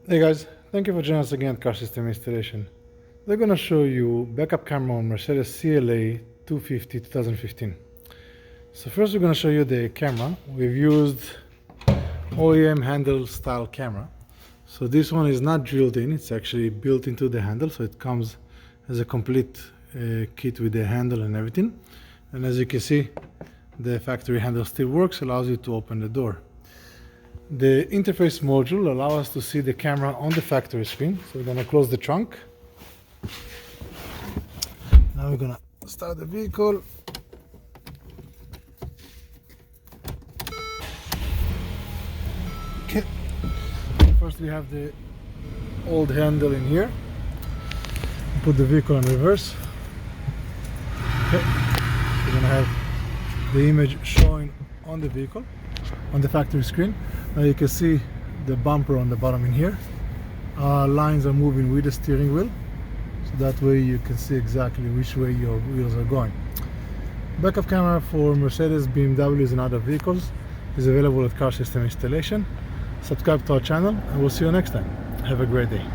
Hey guys, thank you for joining us again at Car System Installation. We're going to show you backup camera on Mercedes CLA 250 2015. So first we're going to show you the camera. We've used OEM handle style camera. So this one is not drilled in, it's actually built into the handle, so it comes as a complete kit with the handle and everything. And as you can see, the factory handle still works, allows you to open the door. The interface module allows us to see the camera on the factory screen. So we're going to close the trunk. Now we're going to start the vehicle. Okay. First we have the old handle in here. Put the vehicle in reverse. Okay. We're going to have the image showing on the vehicle, on the factory screen. Now you can see the bumper on the bottom in here. Lines are moving with the steering wheel, so that way you can see exactly which way your wheels are going. Backup camera for Mercedes, BMWs and other vehicles is available at Car System Installation. Subscribe to our channel and we'll see you next time. Have a great day.